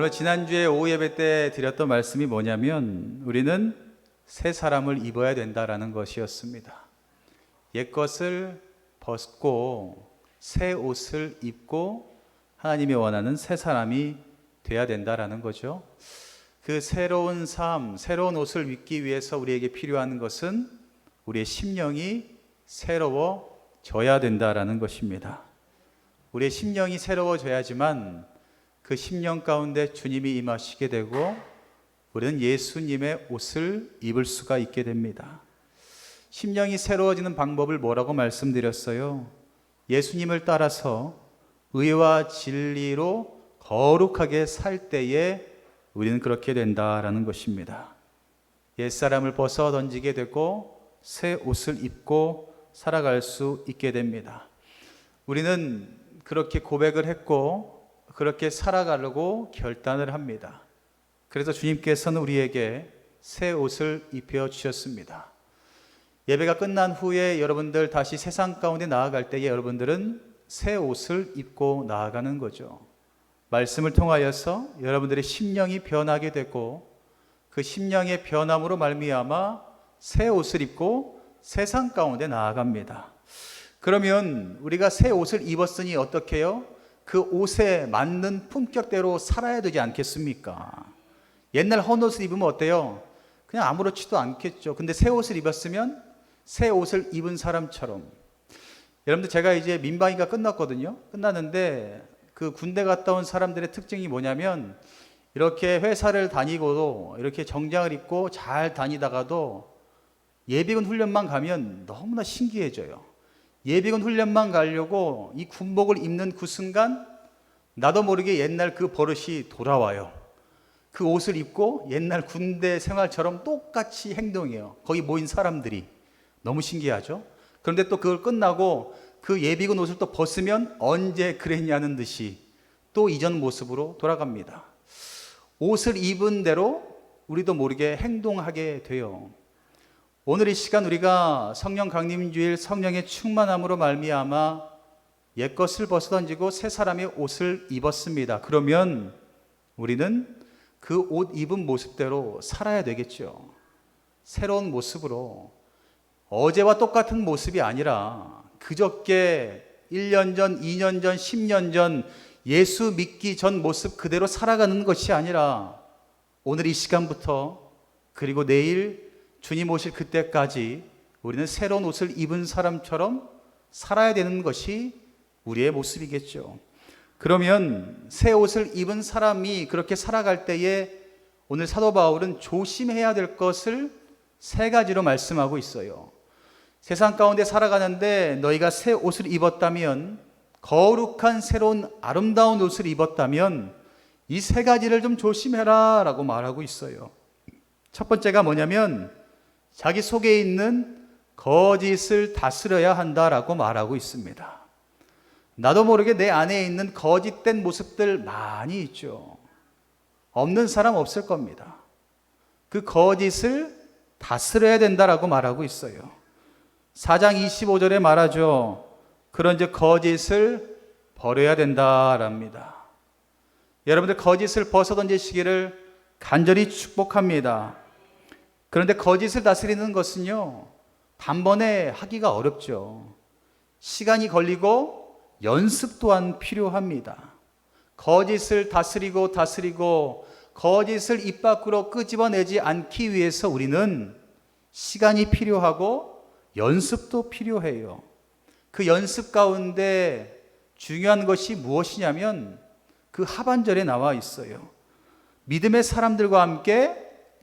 여러분, 지난주에 오후 예배 때 드렸던 말씀이 뭐냐면 우리는 새 사람을 입어야 된다라는 것이었습니다. 옛것을 벗고 새 옷을 입고 하나님이 원하는 새 사람이 돼야 된다라는 거죠. 그 새로운 삶, 새로운 옷을 입기 위해서 우리에게 필요한 것은 우리의 심령이 새로워져야 된다라는 것입니다. 우리의 심령이 새로워져야지만 그 심령 가운데 주님이 임하시게 되고 우리는 예수님의 옷을 입을 수가 있게 됩니다. 심령이 새로워지는 방법을 뭐라고 말씀드렸어요? 예수님을 따라서 의와 진리로 거룩하게 살 때에 우리는 그렇게 된다라는 것입니다. 옛사람을 벗어 던지게 되고 새 옷을 입고 살아갈 수 있게 됩니다. 우리는 그렇게 고백을 했고 그렇게 살아가려고 결단을 합니다. 그래서 주님께서는 우리에게 새 옷을 입혀 주셨습니다. 예배가 끝난 후에 여러분들 다시 세상 가운데 나아갈 때에 여러분들은 새 옷을 입고 나아가는 거죠. 말씀을 통하여서 여러분들의 심령이 변하게 되고 그 심령의 변함으로 말미암아 새 옷을 입고 세상 가운데 나아갑니다. 그러면 우리가 새 옷을 입었으니 어떻게 해요? 그 옷에 맞는 품격대로 살아야 되지 않겠습니까? 옛날 헌옷을 입으면 어때요? 그냥 아무렇지도 않겠죠. 근데 새 옷을 입었으면 새 옷을 입은 사람처럼. 여러분들, 제가 이제 민방위가 끝났거든요. 끝났는데 그 군대 갔다 온 사람들의 특징이 뭐냐면 이렇게 회사를 다니고도 이렇게 정장을 입고 잘 다니다가도 예비군 훈련만 가면 너무나 신기해져요. 예비군 훈련만 가려고 이 군복을 입는 그 순간 나도 모르게 옛날 그 버릇이 돌아와요. 그 옷을 입고 옛날 군대 생활처럼 똑같이 행동해요. 거기 모인 사람들이. 너무 신기하죠? 그런데 또 그걸 끝나고 그 예비군 옷을 또 벗으면 언제 그랬냐는 듯이 또 이전 모습으로 돌아갑니다. 옷을 입은 대로 우리도 모르게 행동하게 돼요. 오늘 이 시간 우리가 성령 강림주일 성령의 충만함으로 말미암아 옛것을 벗어던지고 새 사람의 옷을 입었습니다. 그러면 우리는 그 옷 입은 모습대로 살아야 되겠죠. 새로운 모습으로. 어제와 똑같은 모습이 아니라 그저께 1년 전, 2년 전, 10년 전 예수 믿기 전 모습 그대로 살아가는 것이 아니라 오늘 이 시간부터 그리고 내일 주님 오실 그때까지 우리는 새로운 옷을 입은 사람처럼 살아야 되는 것이 우리의 모습이겠죠. 그러면 새 옷을 입은 사람이 그렇게 살아갈 때에 오늘 사도 바울은 조심해야 될 것을 세 가지로 말씀하고 있어요. 세상 가운데 살아가는데 너희가 새 옷을 입었다면, 거룩한 새로운 아름다운 옷을 입었다면 이 세 가지를 좀 조심해라 라고 말하고 있어요. 첫 번째가 뭐냐면 자기 속에 있는 거짓을 다스려야 한다라고 말하고 있습니다. 나도 모르게 내 안에 있는 거짓된 모습들 많이 있죠. 없는 사람 없을 겁니다. 그 거짓을 다스려야 된다라고 말하고 있어요. 4장 25절에 말하죠. 그런즉 거짓을 버려야 된다랍니다. 여러분들, 거짓을 벗어던지시기를 간절히 축복합니다. 그런데 거짓을 다스리는 것은요, 단번에 하기가 어렵죠. 시간이 걸리고 연습 또한 필요합니다. 거짓을 다스리고 거짓을 입 밖으로 끄집어내지 않기 위해서 우리는 시간이 필요하고 연습도 필요해요. 그 연습 가운데 중요한 것이 무엇이냐면 그 하반절에 나와 있어요. 믿음의 사람들과 함께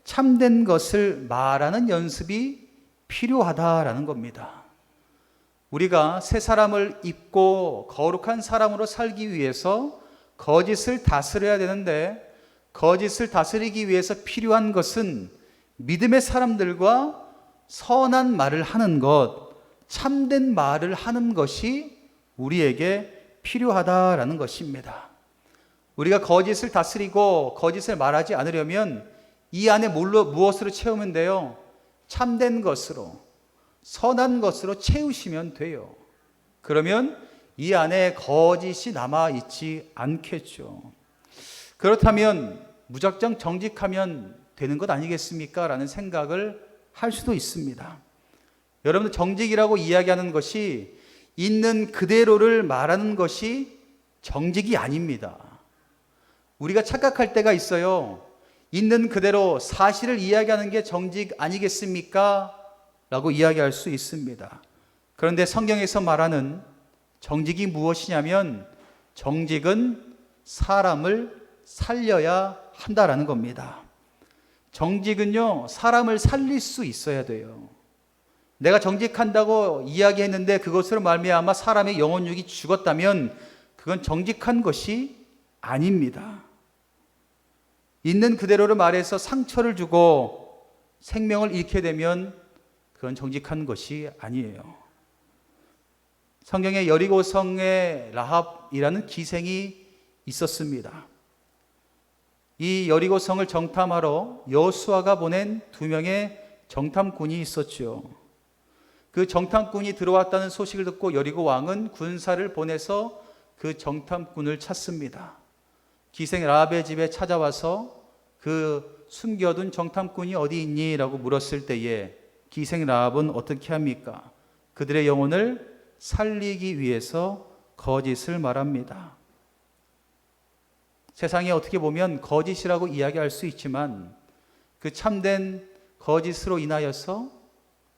참된 것을 말하는 연습이 필요하다라는 겁니다. 우리가 새 사람을 입고 거룩한 사람으로 살기 위해서 거짓을 다스려야 되는데, 거짓을 다스리기 위해서 필요한 것은 믿음의 사람들과 선한 말을 하는 것, 참된 말을 하는 것이 우리에게 필요하다라는 것입니다. 우리가 거짓을 다스리고 거짓을 말하지 않으려면 이 안에 무엇으로 채우면 돼요? 참된 것으로, 선한 것으로 채우시면 돼요. 그러면 이 안에 거짓이 남아있지 않겠죠. 그렇다면 무작정 정직하면 되는 것 아니겠습니까? 라는 생각을 할 수도 있습니다. 여러분들, 정직이라고 이야기하는 것이 있는 그대로를 말하는 것이 정직이 아닙니다. 우리가 착각할 때가 있어요. 있는 그대로 사실을 이야기하는 게 정직 아니겠습니까? 라고 이야기할 수 있습니다. 그런데 성경에서 말하는 정직이 무엇이냐면, 정직은 사람을 살려야 한다라는 겁니다. 정직은요, 사람을 살릴 수 있어야 돼요. 내가 정직한다고 이야기했는데 그것으로 말미암아 사람의 영혼육이 죽었다면 그건 정직한 것이 아닙니다. 있는 그대로를 말해서 상처를 주고 생명을 잃게 되면 그건 정직한 것이 아니에요. 성경에 여리고성의 라합이라는 기생이 있었습니다. 이 여리고성을 정탐하러 여호수아가 보낸 2명의 정탐꾼이 있었죠. 그 정탐꾼이 들어왔다는 소식을 듣고 여리고 왕은 군사를 보내서 그 정탐꾼을 찾습니다. 기생 라합의 집에 찾아와서 그 숨겨둔 정탐꾼이 어디 있니? 라고 물었을 때에 기생 라합은 어떻게 합니까? 그들의 영혼을 살리기 위해서 거짓을 말합니다. 세상에 어떻게 보면 거짓이라고 이야기할 수 있지만 그 참된 거짓으로 인하여서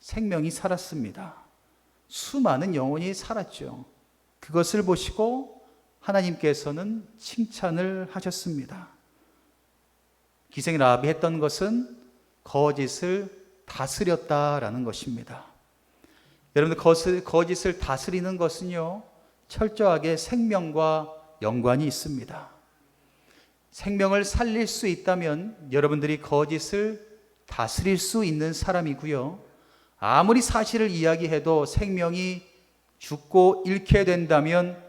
생명이 살았습니다. 수많은 영혼이 살았죠. 그것을 보시고 하나님께서는 칭찬을 하셨습니다. 기생 라합이 했던 것은 거짓을 다스렸다라는 것입니다. 여러분들, 거짓을 다스리는 것은요, 철저하게 생명과 연관이 있습니다. 생명을 살릴 수 있다면 여러분들이 거짓을 다스릴 수 있는 사람이고요, 아무리 사실을 이야기해도 생명이 죽고 잃게 된다면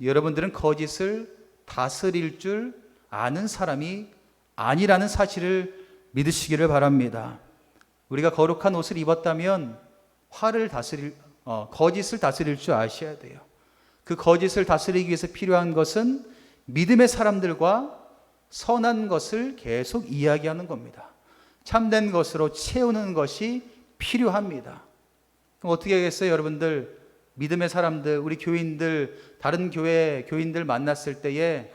여러분들은 거짓을 다스릴 줄 아는 사람이 아니라는 사실을 믿으시기를 바랍니다. 우리가 거룩한 옷을 입었다면 거짓을 다스릴 줄 아셔야 돼요. 그 거짓을 다스리기 위해서 필요한 것은 믿음의 사람들과 선한 것을 계속 이야기하는 겁니다. 참된 것으로 채우는 것이 필요합니다. 그럼 어떻게 하겠어요? 여러분들, 믿음의 사람들, 우리 교인들, 다른 교회 교인들 만났을 때에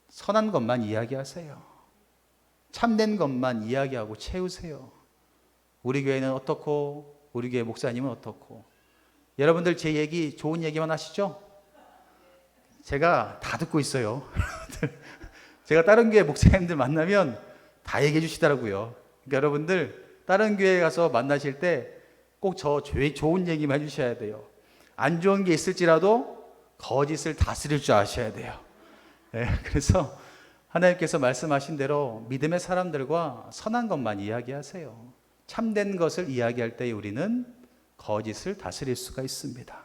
선한 것만 이야기하세요. 참된 것만 이야기하고 채우세요. 우리 교회는 어떻고, 우리 교회 목사님은 어떻고. 여러분들 제 얘기, 좋은 얘기만 하시죠? 제가 다 듣고 있어요. 제가 다른 교회 목사님들 만나면 다 얘기해 주시더라고요. 그러니까 여러분들 다른 교회 가서 만나실 때 꼭 저 좋은 얘기만 해주셔야 돼요. 안 좋은 게 있을지라도 거짓을 다스릴 줄 아셔야 돼요. 네, 그래서 하나님께서 말씀하신 대로 믿음의 사람들과 선한 것만 이야기하세요. 참된 것을 이야기할 때 우리는 거짓을 다스릴 수가 있습니다.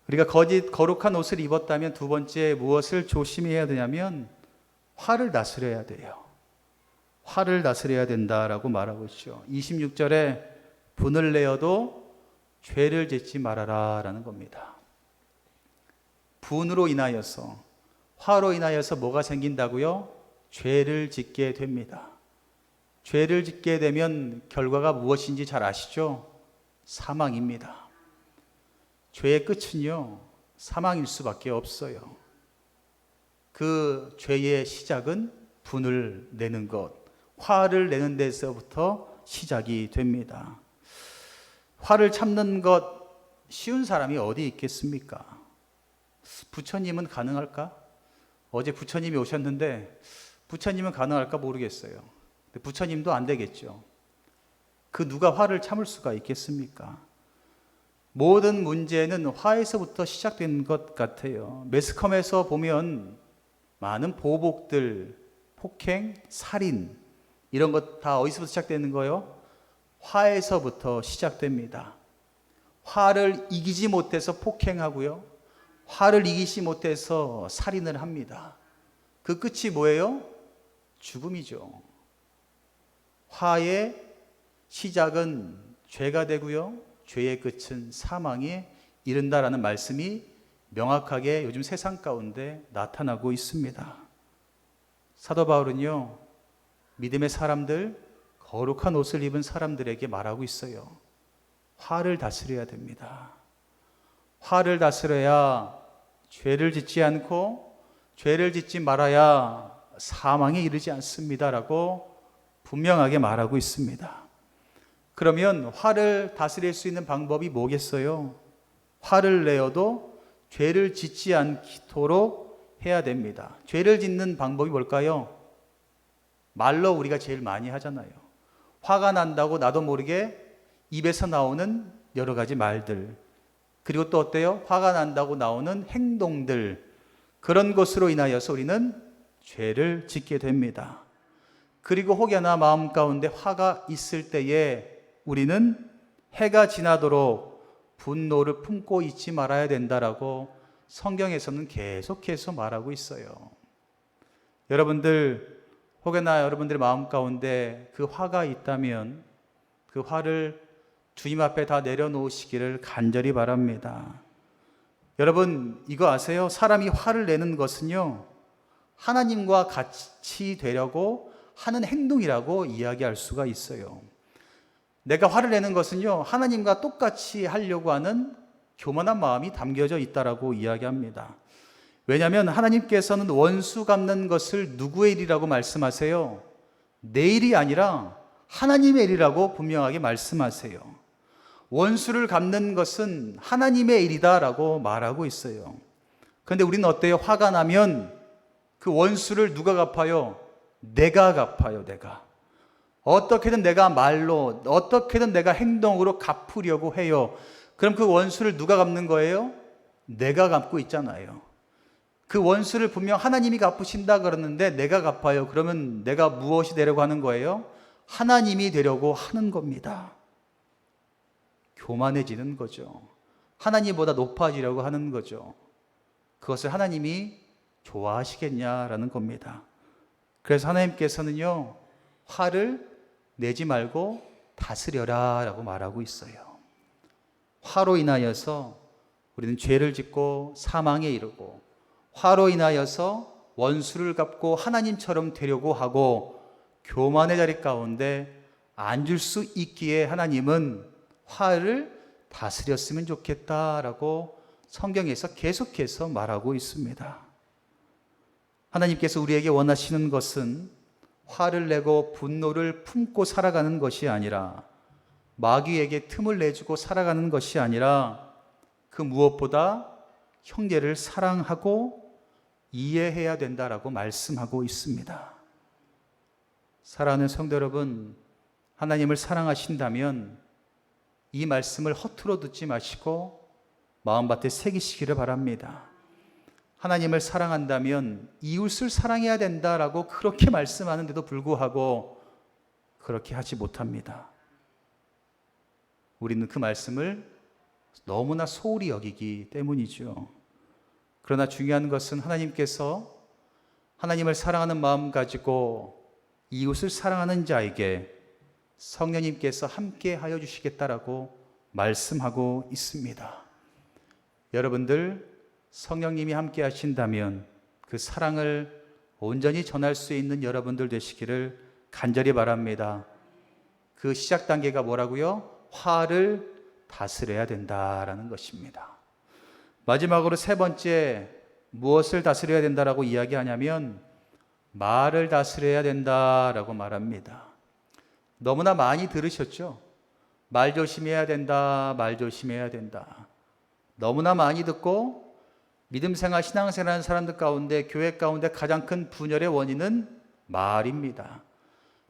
우리가 거룩한 옷을 입었다면 두 번째 무엇을 조심해야 되냐면 화를 다스려야 돼요. 화를 다스려야 된다라고 말하고 있죠. 26절에 분을 내어도 죄를 짓지 말아라 라는 겁니다. 분으로 인하여서, 화로 인하여서 뭐가 생긴다고요? 죄를 짓게 됩니다. 죄를 짓게 되면 결과가 무엇인지 잘 아시죠? 사망입니다. 죄의 끝은요, 사망일 수밖에 없어요. 그 죄의 시작은 분을 내는 것, 화를 내는 데서부터 시작이 됩니다. 화를 참는 것 쉬운 사람이 어디 있겠습니까? 부처님은 가능할까? 어제 부처님이 오셨는데 부처님은 가능할까 모르겠어요. 부처님도 안 되겠죠. 그 누가 화를 참을 수가 있겠습니까? 모든 문제는 화에서부터 시작된 것 같아요. 매스컴에서 보면 많은 보복들, 폭행, 살인 이런 것 다 어디서부터 시작되는 거예요? 화에서부터 시작됩니다. 화를 이기지 못해서 폭행하고요, 화를 이기지 못해서 살인을 합니다. 그 끝이 뭐예요? 죽음이죠. 화의 시작은 죄가 되고요, 죄의 끝은 사망에 이른다라는 말씀이 명확하게 요즘 세상 가운데 나타나고 있습니다. 사도 바울은요, 믿음의 사람들, 거룩한 옷을 입은 사람들에게 말하고 있어요. 화를 다스려야 됩니다. 화를 다스려야 죄를 짓지 않고 죄를 짓지 말아야 사망에 이르지 않습니다라고 분명하게 말하고 있습니다. 그러면 화를 다스릴 수 있는 방법이 뭐겠어요? 화를 내어도 죄를 짓지 않도록 해야 됩니다. 죄를 짓는 방법이 뭘까요? 말로 우리가 제일 많이 하잖아요. 화가 난다고 나도 모르게 입에서 나오는 여러 가지 말들, 그리고 또 어때요? 화가 난다고 나오는 행동들, 그런 것으로 인하여서 우리는 죄를 짓게 됩니다. 그리고 혹여나 마음 가운데 화가 있을 때에 우리는 해가 지나도록 분노를 품고 있지 말아야 된다라고 성경에서는 계속해서 말하고 있어요. 여러분들, 혹여나 여러분들의 마음 가운데 그 화가 있다면 그 화를 주님 앞에 다 내려놓으시기를 간절히 바랍니다. 여러분, 이거 아세요? 사람이 화를 내는 것은요, 하나님과 같이 되려고 하는 행동이라고 이야기할 수가 있어요. 내가 화를 내는 것은요, 하나님과 똑같이 하려고 하는 교만한 마음이 담겨져 있다라고 이야기합니다. 왜냐하면 하나님께서는 원수 갚는 것을 누구의 일이라고 말씀하세요? 내 일이 아니라 하나님의 일이라고 분명하게 말씀하세요. 원수를 갚는 것은 하나님의 일이다라고 말하고 있어요. 그런데 우리는 어때요? 화가 나면 그 원수를 누가 갚아요? 내가 갚아요, 내가. 어떻게든 내가 말로, 어떻게든 내가 행동으로 갚으려고 해요. 그럼 그 원수를 누가 갚는 거예요? 내가 갚고 있잖아요. 그 원수를 분명 하나님이 갚으신다 그러는데 내가 갚아요. 그러면 내가 무엇이 되려고 하는 거예요? 하나님이 되려고 하는 겁니다. 교만해지는 거죠. 하나님보다 높아지려고 하는 거죠. 그것을 하나님이 좋아하시겠냐라는 겁니다. 그래서 하나님께서는요, 화를 내지 말고 다스려라 라고 말하고 있어요. 화로 인하여서 우리는 죄를 짓고 사망에 이르고, 화로 인하여서 원수를 갚고 하나님처럼 되려고 하고 교만의 자리 가운데 앉을 수 있기에 하나님은 화를 다스렸으면 좋겠다라고 성경에서 계속해서 말하고 있습니다. 하나님께서 우리에게 원하시는 것은 화를 내고 분노를 품고 살아가는 것이 아니라, 마귀에게 틈을 내주고 살아가는 것이 아니라, 그 무엇보다 형제를 사랑하고 이해해야 된다라고 말씀하고 있습니다. 사랑하는 성도 여러분, 하나님을 사랑하신다면 이 말씀을 허투루 듣지 마시고 마음밭에 새기시기를 바랍니다. 하나님을 사랑한다면 이웃을 사랑해야 된다라고 그렇게 말씀하는데도 불구하고 그렇게 하지 못합니다. 우리는 그 말씀을 너무나 소홀히 여기기 때문이죠. 그러나 중요한 것은 하나님께서 하나님을 사랑하는 마음 가지고 이웃을 사랑하는 자에게 성령님께서 함께 하여 주시겠다라고 말씀하고 있습니다. 여러분들, 성령님이 함께 하신다면 그 사랑을 온전히 전할 수 있는 여러분들 되시기를 간절히 바랍니다. 그 시작 단계가 뭐라고요? 화를 다스려야 된다라는 것입니다. 마지막으로 세 번째, 무엇을 다스려야 된다라고 이야기하냐면 말을 다스려야 된다라고 말합니다. 너무나 많이 들으셨죠? 말 조심해야 된다, 말 조심해야 된다. 너무나 많이 듣고 믿음생활, 신앙생활하는 사람들 가운데, 교회 가운데 가장 큰 분열의 원인은 말입니다.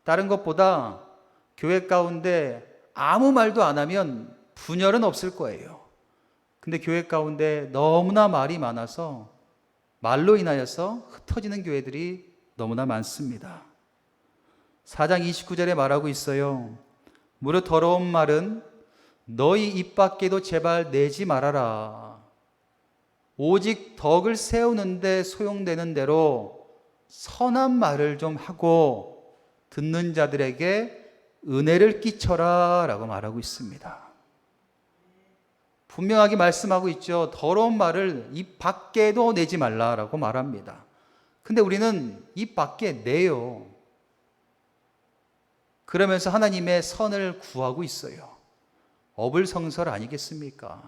다른 것보다 교회 가운데 아무 말도 안 하면 분열은 없을 거예요. 근데 교회 가운데 너무나 말이 많아서 말로 인하여서 흩어지는 교회들이 너무나 많습니다. 4장 29절에 말하고 있어요. 무릇 더러운 말은 너희 입 밖에도 제발 내지 말아라. 오직 덕을 세우는데 소용되는 대로 선한 말을 좀 하고 듣는 자들에게 은혜를 끼쳐라 라고 말하고 있습니다. 분명하게 말씀하고 있죠. 더러운 말을 입 밖에도 내지 말라라고 말합니다. 근데 우리는 입 밖에 내요. 그러면서 하나님의 선을 구하고 있어요. 어불성설 아니겠습니까?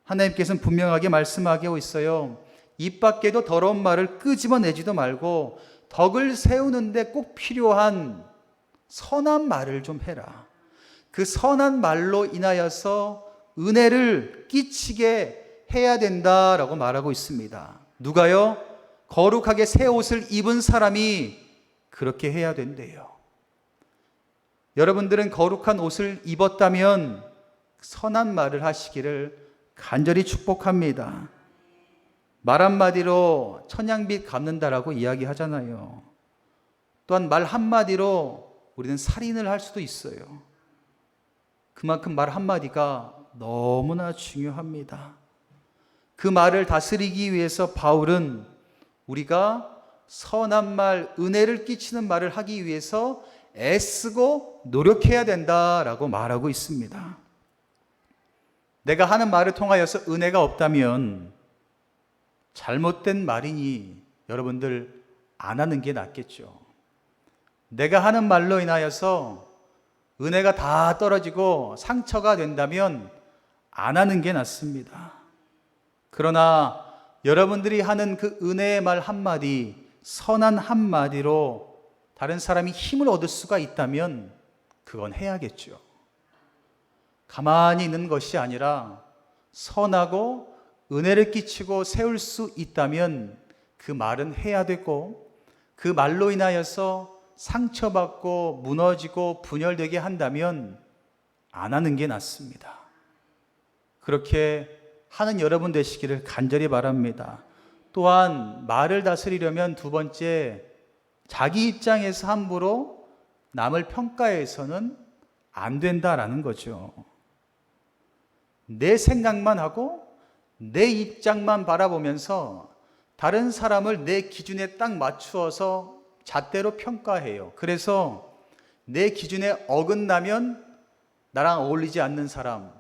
하나님께서는 분명하게 말씀하고 있어요. 입 밖에도 더러운 말을 끄집어내지도 말고 덕을 세우는데 꼭 필요한 선한 말을 좀 해라. 그 선한 말로 인하여서 은혜를 끼치게 해야 된다라고 말하고 있습니다. 누가요? 거룩하게 새 옷을 입은 사람이 그렇게 해야 된대요. 여러분들은 거룩한 옷을 입었다면 선한 말을 하시기를 간절히 축복합니다. 말 한마디로 천냥빚 갚는다라고 이야기하잖아요. 또한 말 한마디로 우리는 살인을 할 수도 있어요. 그만큼 말 한마디가 너무나 중요합니다. 그 말을 다스리기 위해서 바울은 우리가 선한 말, 은혜를 끼치는 말을 하기 위해서 애쓰고 노력해야 된다라고 말하고 있습니다. 내가 하는 말을 통하여서 은혜가 없다면 잘못된 말이니 여러분들 안 하는 게 낫겠죠. 내가 하는 말로 인하여서 은혜가 다 떨어지고 상처가 된다면 안 하는 게 낫습니다. 그러나 여러분들이 하는 그 은혜의 말 한마디, 선한 한마디로 다른 사람이 힘을 얻을 수가 있다면 그건 해야겠죠. 가만히 있는 것이 아니라 선하고 은혜를 끼치고 세울 수 있다면 그 말은 해야 되고, 그 말로 인하여서 상처받고 무너지고 분열되게 한다면 안 하는 게 낫습니다. 그렇게 하는 여러분 되시기를 간절히 바랍니다. 또한 말을 다스리려면 두 번째, 자기 입장에서 함부로 남을 평가해서는 안 된다라는 거죠. 내 생각만 하고 내 입장만 바라보면서 다른 사람을 내 기준에 딱 맞추어서 잣대로 평가해요. 그래서 내 기준에 어긋나면 나랑 어울리지 않는 사람,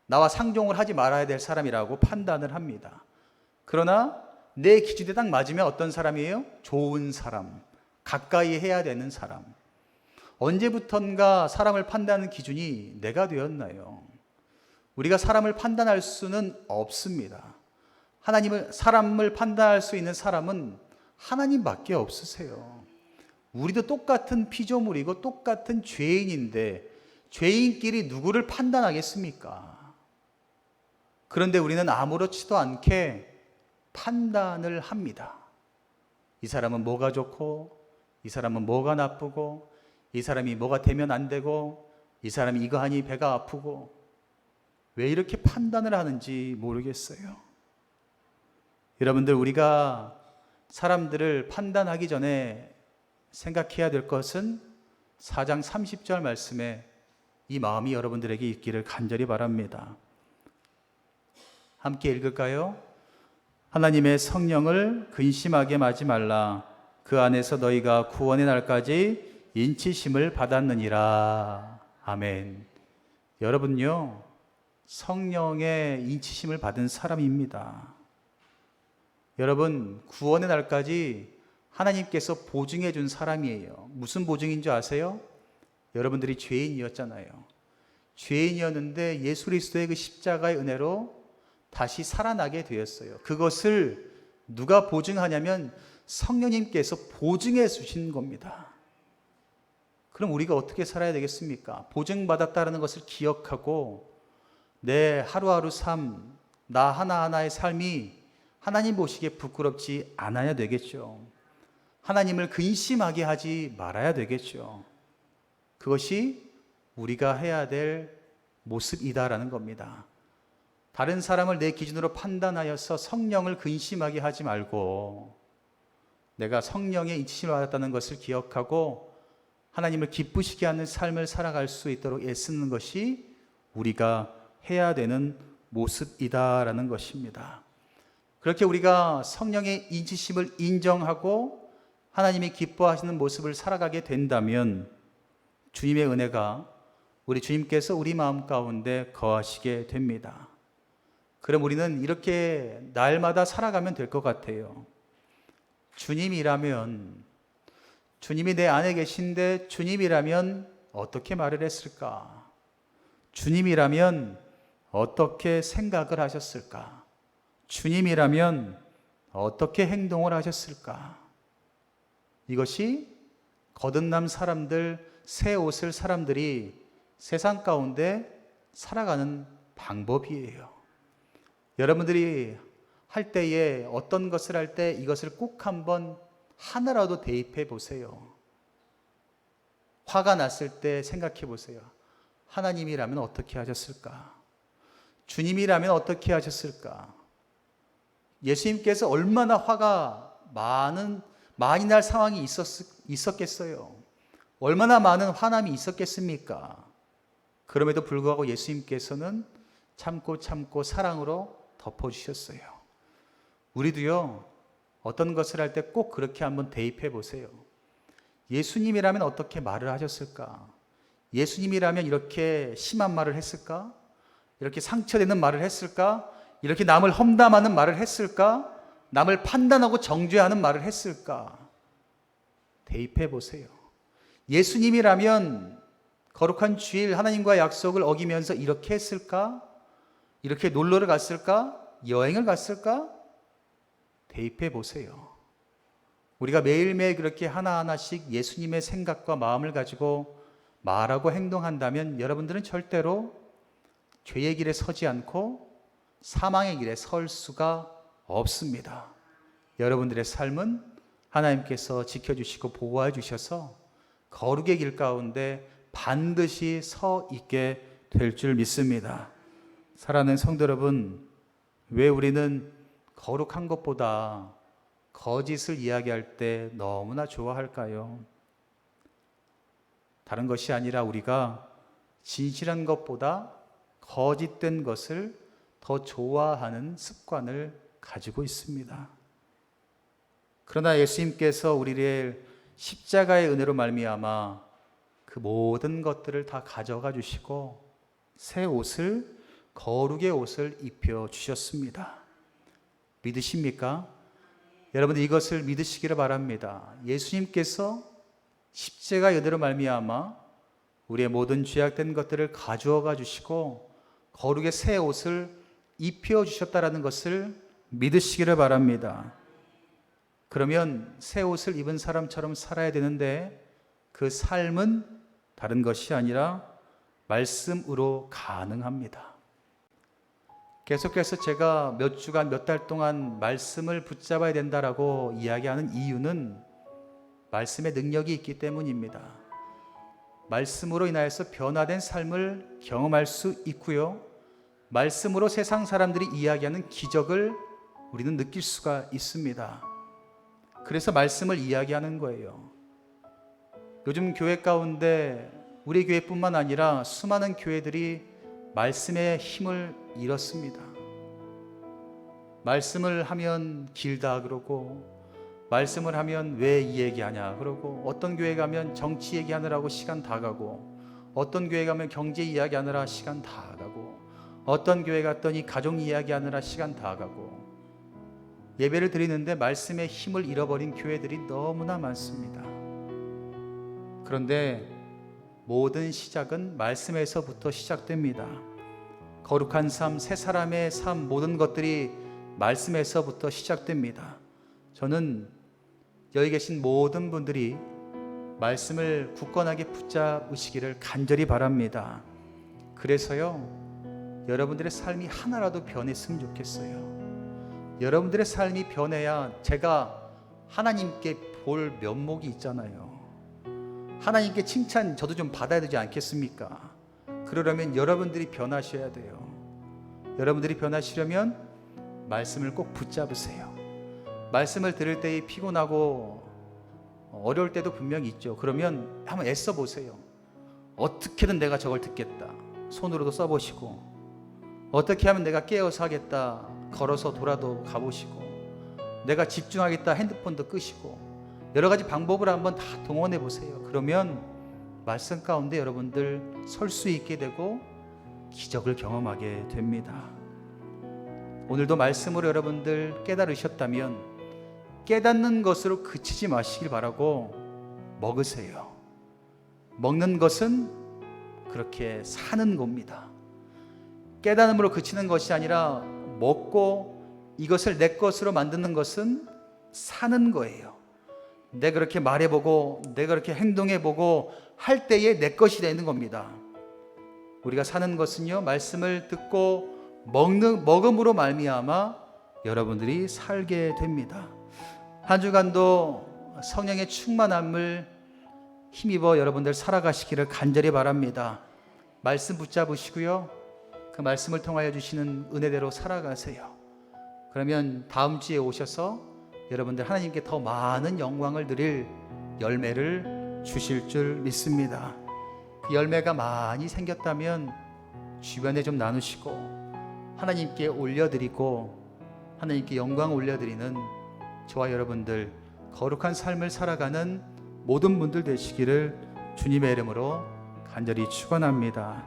나와 상종을 하지 말아야 될 사람이라고 판단을 합니다. 그러나 내 기준에 딱 맞으면 어떤 사람이에요? 좋은 사람, 가까이 해야 되는 사람. 언제부턴가 사람을 판단하는 기준이 내가 되었나요? 우리가 사람을 판단할 수는 없습니다. 사람을 판단할 수 있는 사람은 하나님밖에 없으세요. 우리도 똑같은 피조물이고 똑같은 죄인인데 죄인끼리 누구를 판단하겠습니까? 그런데 우리는 아무렇지도 않게 판단을 합니다. 이 사람은 뭐가 좋고, 이 사람은 뭐가 나쁘고, 이 사람이 뭐가 되면 안 되고, 이 사람이 이거 하니 배가 아프고, 왜 이렇게 판단을 하는지 모르겠어요. 여러분들, 우리가 사람들을 판단하기 전에 생각해야 될 것은 4장 30절 말씀에 이 마음이 여러분들에게 있기를 간절히 바랍니다. 함께 읽을까요? 하나님의 성령을 근심하게 하지 말라. 그 안에서 너희가 구원의 날까지 인치심을 받았느니라. 아멘. 여러분요, 성령의 인치심을 받은 사람입니다. 여러분, 구원의 날까지 하나님께서 보증해 준 사람이에요. 무슨 보증인 줄 아세요? 여러분들이 죄인이었잖아요. 죄인이었는데 예수 그리스도의 그 십자가의 은혜로 다시 살아나게 되었어요. 그것을 누가 보증하냐면 성령님께서 보증해 주신 겁니다. 그럼 우리가 어떻게 살아야 되겠습니까? 보증받았다는 것을 기억하고 내 하루하루 삶, 나 하나하나의 삶이 하나님 보시기에 부끄럽지 않아야 되겠죠. 하나님을 근심하게 하지 말아야 되겠죠. 그것이 우리가 해야 될 모습이다라는 겁니다. 다른 사람을 내 기준으로 판단하여서 성령을 근심하게 하지 말고 내가 성령의 인치심을 받았다는 것을 기억하고 하나님을 기쁘시게 하는 삶을 살아갈 수 있도록 애쓰는 것이 우리가 해야 되는 모습이다라는 것입니다. 그렇게 우리가 성령의 인치심을 인정하고 하나님이 기뻐하시는 모습을 살아가게 된다면 주님의 은혜가 우리 주님께서 우리 마음 가운데 거하시게 됩니다. 그럼 우리는 이렇게 날마다 살아가면 될 것 같아요. 주님이라면, 주님이 내 안에 계신데 주님이라면 어떻게 말을 했을까? 주님이라면 어떻게 생각을 하셨을까? 주님이라면 어떻게 행동을 하셨을까? 이것이 거듭난 사람들, 새 옷을 사람들이 세상 가운데 살아가는 방법이에요. 여러분들이 할 때에 어떤 것을 할 때 이것을 꼭 한번 하나라도 대입해 보세요. 화가 났을 때 생각해 보세요. 하나님이라면 어떻게 하셨을까? 주님이라면 어떻게 하셨을까? 예수님께서 얼마나 화가 많이 날 상황이 있었겠어요? 얼마나 많은 화남이 있었겠습니까? 그럼에도 불구하고 예수님께서는 참고 사랑으로 덮어주셨어요. 우리도요, 어떤 것을 할 때 꼭 그렇게 한번 대입해 보세요. 예수님이라면 어떻게 말을 하셨을까? 예수님이라면 이렇게 심한 말을 했을까? 이렇게 상처되는 말을 했을까? 이렇게 남을 험담하는 말을 했을까? 남을 판단하고 정죄하는 말을 했을까? 대입해 보세요. 예수님이라면 거룩한 주일 하나님과 약속을 어기면서 이렇게 했을까? 이렇게 놀러를 갔을까? 여행을 갔을까? 대입해 보세요. 우리가 매일매일 그렇게 하나하나씩 예수님의 생각과 마음을 가지고 말하고 행동한다면 여러분들은 절대로 죄의 길에 서지 않고 사망의 길에 설 수가 없습니다. 여러분들의 삶은 하나님께서 지켜주시고 보호해 주셔서 거룩의 길 가운데 반드시 서 있게 될 줄 믿습니다. 사랑하는 성도 여러분, 왜 우리는 거룩한 것보다 거짓을 이야기할 때 너무나 좋아할까요? 다른 것이 아니라 우리가 진실한 것보다 거짓된 것을 더 좋아하는 습관을 가지고 있습니다. 그러나 예수님께서 우리를 십자가의 은혜로 말미암아 그 모든 것들을 다 가져가 주시고 새 옷을, 거룩의 옷을 입혀 주셨습니다. 믿으십니까? 여러분들 이것을 믿으시기를 바랍니다. 예수님께서 십자가의 은혜로 말미암아 우리의 모든 죄악된 것들을 가져가 주시고 거룩의 새 옷을 입혀 주셨다라는 것을 믿으시기를 바랍니다. 그러면 새 옷을 입은 사람처럼 살아야 되는데 그 삶은 다른 것이 아니라 말씀으로 가능합니다. 계속해서 제가 몇 주간, 몇 달 동안 말씀을 붙잡아야 된다라고 이야기하는 이유는 말씀의 능력이 있기 때문입니다. 말씀으로 인하여서 변화된 삶을 경험할 수 있고요. 말씀으로 세상 사람들이 이야기하는 기적을 우리는 느낄 수가 있습니다. 그래서 말씀을 이야기하는 거예요. 요즘 교회 가운데 우리 교회뿐만 아니라 수많은 교회들이 말씀의 힘을 잃었습니다. 말씀을 하면 길다 그러고, 말씀을 하면 왜 이 얘기하냐 그러고, 어떤 교회 가면 정치 얘기하느라고 시간 다 가고, 어떤 교회 가면 경제 이야기하느라 시간 다 가고, 어떤 교회 갔더니 가족 이야기하느라 시간 다 가고, 예배를 드리는데 말씀의 힘을 잃어버린 교회들이 너무나 많습니다. 그런데 모든 시작은 말씀에서부터 시작됩니다. 거룩한 삶, 새 사람의 삶, 모든 것들이 말씀에서부터 시작됩니다. 저는 여기 계신 모든 분들이 말씀을 굳건하게 붙잡으시기를 간절히 바랍니다. 그래서요, 여러분들의 삶이 하나라도 변했으면 좋겠어요. 여러분들의 삶이 변해야 제가 하나님께 볼 면목이 있잖아요. 하나님께 칭찬 저도 좀 받아야 되지 않겠습니까? 그러려면 여러분들이 변하셔야 돼요. 여러분들이 변하시려면 말씀을 꼭 붙잡으세요. 말씀을 들을 때에 피곤하고 어려울 때도 분명히 있죠. 그러면 한번 애써 보세요. 어떻게든 내가 저걸 듣겠다. 손으로도 써보시고, 어떻게 하면 내가 깨어서 하겠다. 걸어서 돌아도 가보시고, 내가 집중하겠다. 핸드폰도 끄시고, 여러 가지 방법을 한번 다 동원해 보세요. 그러면 말씀 가운데 여러분들 설 수 있게 되고 기적을 경험하게 됩니다. 오늘도 말씀으로 여러분들 깨달으셨다면 깨닫는 것으로 그치지 마시길 바라고 먹으세요. 먹는 것은 그렇게 사는 겁니다. 깨달음으로 그치는 것이 아니라 먹고 이것을 내 것으로 만드는 것은 사는 거예요. 내가 그렇게 말해보고 내가 그렇게 행동해보고 할 때에 내 것이 되는 겁니다. 우리가 사는 것은요, 말씀을 듣고 먹음으로 말미암아 여러분들이 살게 됩니다. 한 주간도 성령의 충만함을 힘입어 여러분들 살아가시기를 간절히 바랍니다. 말씀 붙잡으시고요, 그 말씀을 통하여 주시는 은혜대로 살아가세요. 그러면 다음 주에 오셔서 여러분들 하나님께 더 많은 영광을 드릴 열매를 주실 줄 믿습니다. 그 열매가 많이 생겼다면 주변에 좀 나누시고 하나님께 올려드리고 하나님께 영광 올려드리는 저와 여러분들 거룩한 삶을 살아가는 모든 분들 되시기를 주님의 이름으로 간절히 축원합니다.